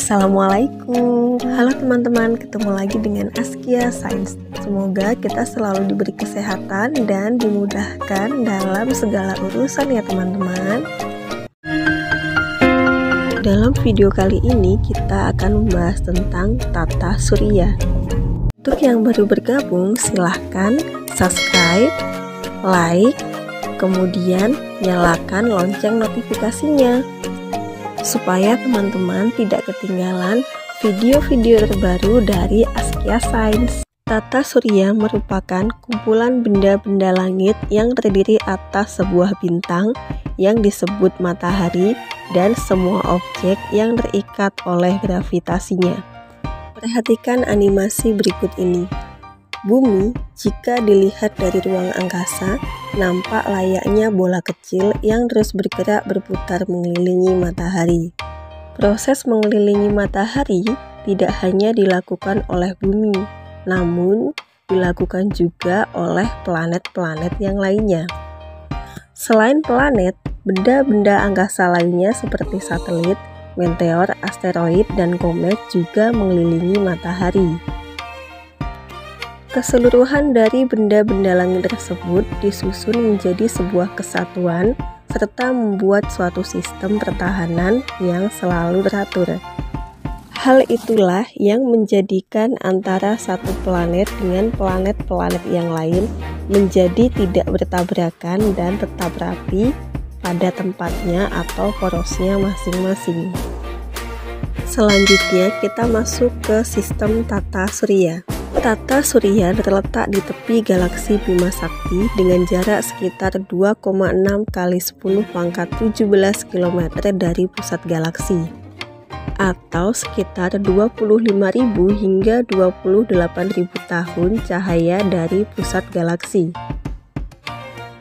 Assalamualaikum. Halo teman-teman, ketemu lagi dengan Askia Sains. Semoga kita selalu diberi kesehatan dan dimudahkan dalam segala urusan ya teman-teman. Dalam video kali ini kita akan membahas tentang tata surya. Untuk yang baru bergabung silahkan subscribe, like, kemudian nyalakan lonceng notifikasinya supaya teman-teman tidak ketinggalan video-video terbaru dari Askia Sains. Tata surya merupakan kumpulan benda-benda langit yang terdiri atas sebuah bintang yang disebut matahari dan semua objek yang terikat oleh gravitasinya. Perhatikan animasi berikut ini. Bumi, jika dilihat dari ruang angkasa, nampak layaknya bola kecil yang terus bergerak berputar mengelilingi matahari. Proses mengelilingi matahari tidak hanya dilakukan oleh bumi, namun dilakukan juga oleh planet-planet yang lainnya. Selain planet, benda-benda angkasa lainnya seperti satelit, meteor, asteroid, dan komet juga mengelilingi matahari. Keseluruhan dari benda-benda langit tersebut disusun menjadi sebuah kesatuan serta membuat suatu sistem pertahanan yang selalu teratur. Hal itulah yang menjadikan antara satu planet dengan planet-planet yang lain menjadi tidak bertabrakan dan tetap rapi pada tempatnya atau porosnya masing-masing. Selanjutnya kita masuk ke sistem tata surya. Tata surya terletak di tepi galaksi Bima Sakti dengan jarak sekitar 2,6 kali 10 pangkat 17 km dari pusat galaksi, atau sekitar 25.000 hingga 28.000 tahun cahaya dari pusat galaksi.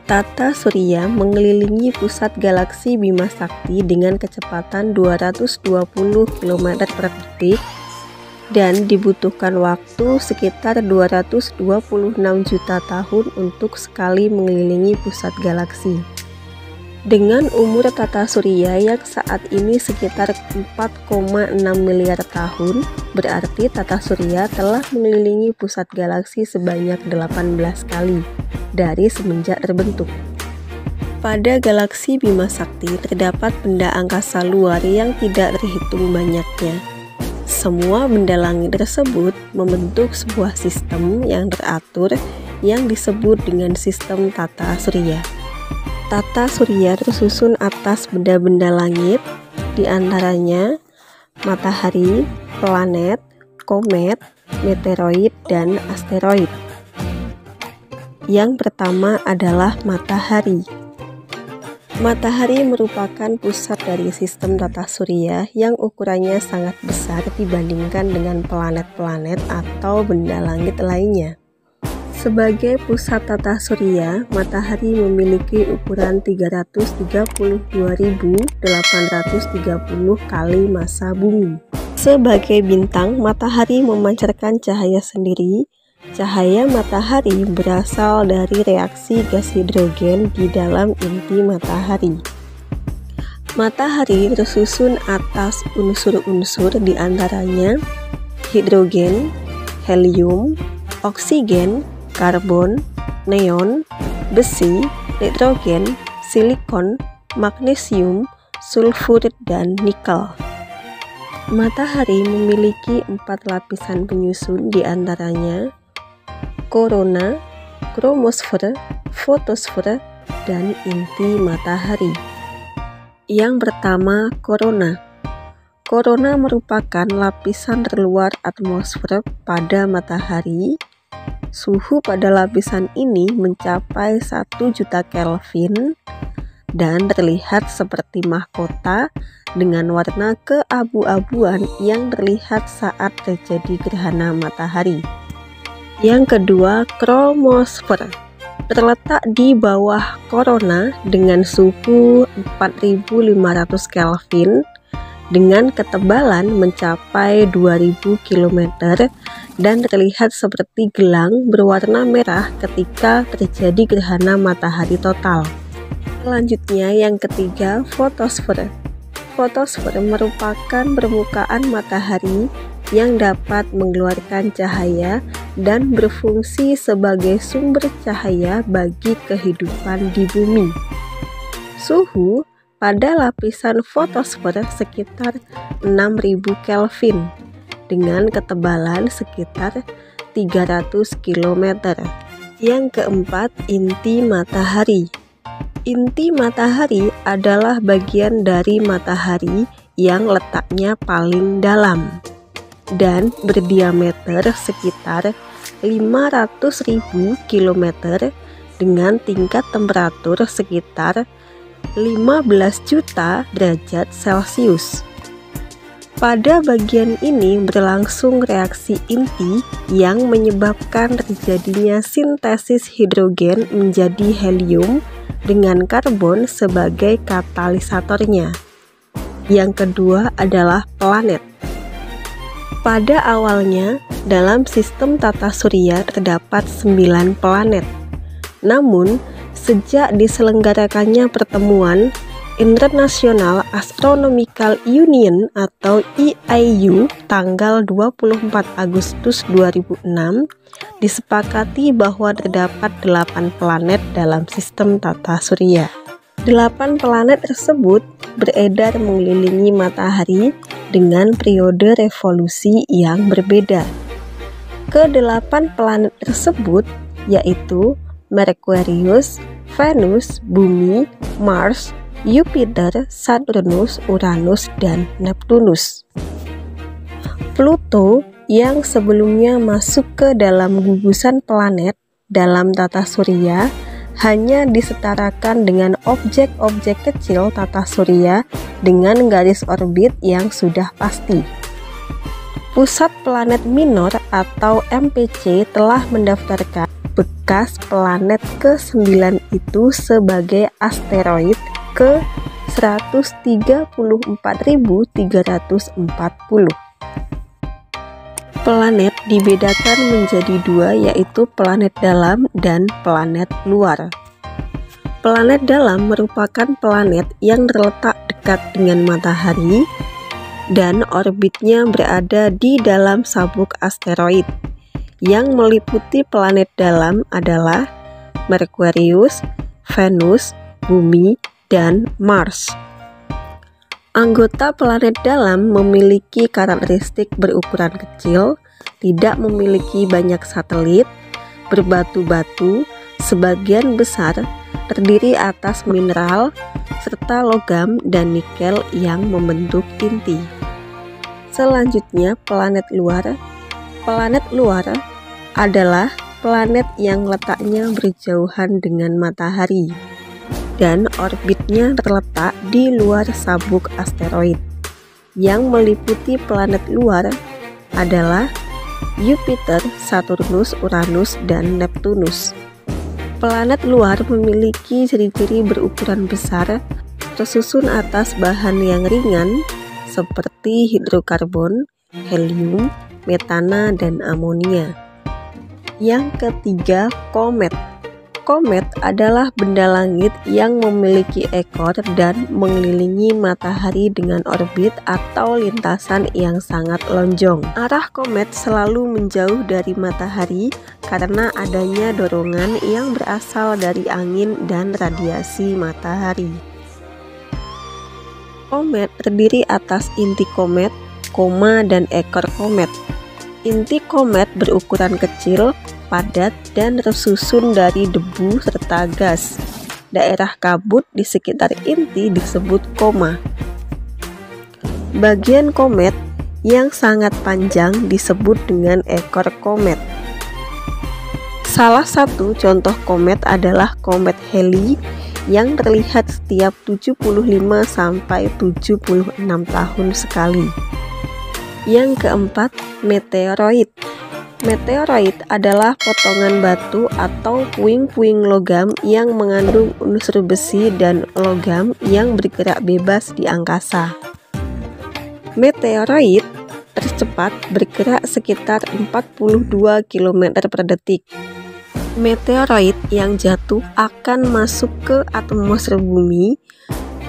Tata surya mengelilingi pusat galaksi Bima Sakti dengan kecepatan 220 km per detik dan dibutuhkan waktu sekitar 226 juta tahun untuk sekali mengelilingi pusat galaksi. Dengan umur tata surya yang saat ini sekitar 4,6 miliar tahun, berarti tata surya telah mengelilingi pusat galaksi sebanyak 18 kali dari semenjak terbentuk. Pada galaksi Bima Sakti terdapat benda angkasa luar yang tidak terhitung banyaknya. Semua benda langit tersebut membentuk sebuah sistem yang teratur yang disebut dengan sistem tata surya. Tata surya tersusun atas benda-benda langit, diantaranya matahari, planet, komet, meteoroid, dan asteroid. Yang pertama adalah matahari. Matahari merupakan pusat dari sistem tata surya yang ukurannya sangat besar dibandingkan dengan planet-planet atau benda langit lainnya. Sebagai pusat tata surya, matahari memiliki ukuran 332.830 kali massa bumi. Sebagai bintang, matahari memancarkan cahaya sendiri. Cahaya matahari berasal dari reaksi gas hidrogen di dalam inti matahari. Matahari tersusun atas unsur-unsur diantaranya hidrogen, helium, oksigen, karbon, neon, besi, nitrogen, silikon, magnesium, sulfur, dan nikel. Matahari memiliki 4 lapisan penyusun diantaranya korona, kromosfer, fotosfer, dan inti matahari. Yang pertama, korona. Korona merupakan lapisan terluar atmosfer pada matahari. Suhu pada lapisan ini mencapai 1 juta Kelvin dan terlihat seperti mahkota dengan warna keabu-abuan yang terlihat saat terjadi gerhana matahari. Yang kedua, kromosfer. Terletak di bawah korona dengan suhu 4.500 Kelvin dengan ketebalan mencapai 2.000 km dan terlihat seperti gelang berwarna merah ketika terjadi gerhana matahari total. Selanjutnya yang ketiga, fotosfer. fotosfer merupakan permukaan matahari yang dapat mengeluarkan cahaya dan berfungsi sebagai sumber cahaya bagi kehidupan di bumi. Suhu pada lapisan fotosfer sekitar 6000 Kelvin dengan ketebalan sekitar 300 km. Yang keempat, inti matahari. Inti matahari adalah bagian dari matahari yang letaknya paling dalam dan berdiameter sekitar 500.000 km dengan tingkat temperatur sekitar 15 juta derajat Celcius. Pada bagian ini berlangsung reaksi inti yang menyebabkan terjadinya sintesis hidrogen menjadi helium dengan karbon sebagai katalisatornya. Yang kedua adalah planet. Pada awalnya, dalam sistem tata surya terdapat 9 planet. Namun, sejak diselenggarakannya pertemuan International Astronomical Union atau IAU tanggal 24 Agustus 2006, disepakati bahwa terdapat 8 planet dalam sistem tata surya. 8 planet tersebut beredar mengelilingi matahari dengan periode revolusi yang berbeda. Ke-8 planet tersebut yaitu Merkurius, Venus, Bumi, Mars, Jupiter, Saturnus, Uranus, dan Neptunus. Pluto yang sebelumnya masuk ke dalam gugusan planet dalam tata surya hanya disetarakan dengan objek-objek kecil tata surya dengan garis orbit yang sudah pasti. Pusat Planet Minor atau MPC telah mendaftarkan bekas planet ke-9 itu sebagai asteroid ke 134.340. Planet dibedakan menjadi 2, yaitu planet dalam dan planet luar. Planet dalam merupakan planet yang terletak dekat dengan matahari dan orbitnya berada di dalam sabuk asteroid. Yang meliputi planet dalam adalah Merkurius, Venus, Bumi, dan Mars. Anggota planet dalam memiliki karakteristik berukuran kecil, tidak memiliki banyak satelit, berbatu-batu, sebagian besar terdiri atas mineral, serta logam dan nikel yang membentuk inti. Selanjutnya, planet luar. Planet luar adalah planet yang letaknya berjauhan dengan matahari dan orbitnya terletak di luar sabuk asteroid. Yang meliputi planet luar adalah Jupiter, Saturnus, Uranus, dan Neptunus. Planet luar memiliki ciri-ciri berukuran besar, tersusun atas bahan yang ringan seperti hidrokarbon, helium, metana, dan amonia. Yang ketiga, komet. Komet adalah benda langit yang memiliki ekor dan mengelilingi matahari dengan orbit atau lintasan yang sangat lonjong. Arah komet selalu menjauh dari matahari karena adanya dorongan yang berasal dari angin dan radiasi matahari. Komet terdiri atas inti komet, koma, dan ekor komet. Inti komet berukuran kecil, padat, dan tersusun dari debu serta gas. Daerah kabut di sekitar inti disebut koma. Bagian komet yang sangat panjang disebut dengan ekor komet. Salah satu contoh komet adalah komet Halley yang terlihat setiap 75 sampai 76 tahun sekali. Yang keempat, meteoroid. Meteoroid adalah potongan batu atau puing-puing logam yang mengandung unsur besi dan logam yang bergerak bebas di angkasa. Meteoroid tercepat bergerak sekitar 42 km per detik. Meteoroid yang jatuh akan masuk ke atmosfer bumi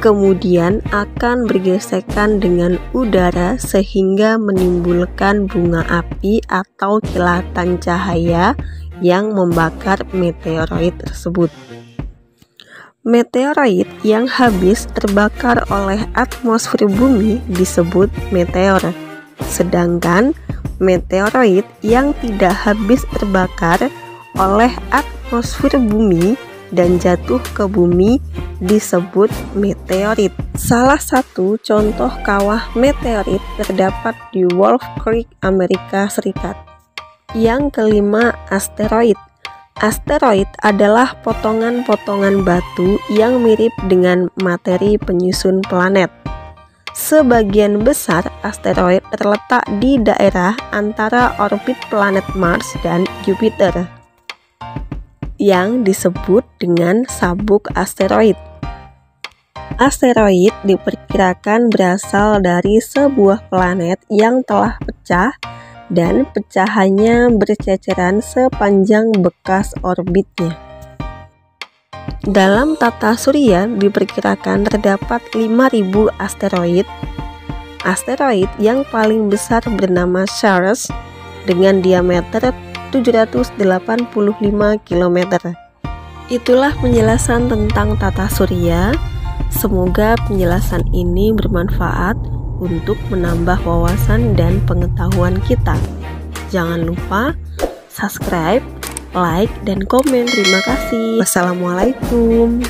kemudian akan bergesekan dengan udara sehingga menimbulkan bunga api atau kilatan cahaya yang membakar meteoroid tersebut. Meteoroid yang habis terbakar oleh atmosfer bumi disebut meteor, sedangkan meteoroid yang tidak habis terbakar oleh atmosfer bumi dan jatuh ke bumi disebut meteorit. Salah satu contoh kawah meteorit terdapat di Wolf Creek, Amerika Serikat. Yang kelima, asteroid. Asteroid adalah potongan-potongan batu yang mirip dengan materi penyusun planet. Sebagian besar asteroid terletak di daerah antara orbit planet Mars dan Jupiter, yang disebut dengan sabuk asteroid. Asteroid diperkirakan berasal dari sebuah planet yang telah pecah dan pecahannya berceceran sepanjang bekas orbitnya. Dalam tata surya diperkirakan terdapat 5.000 asteroid. Asteroid yang paling besar bernama Ceres dengan diameter 785 km. Itulah penjelasan tentang tata surya. Semoga penjelasan ini bermanfaat untuk menambah wawasan dan pengetahuan kita. Jangan lupa subscribe, like, dan komen. Terima kasih. Wassalamualaikum.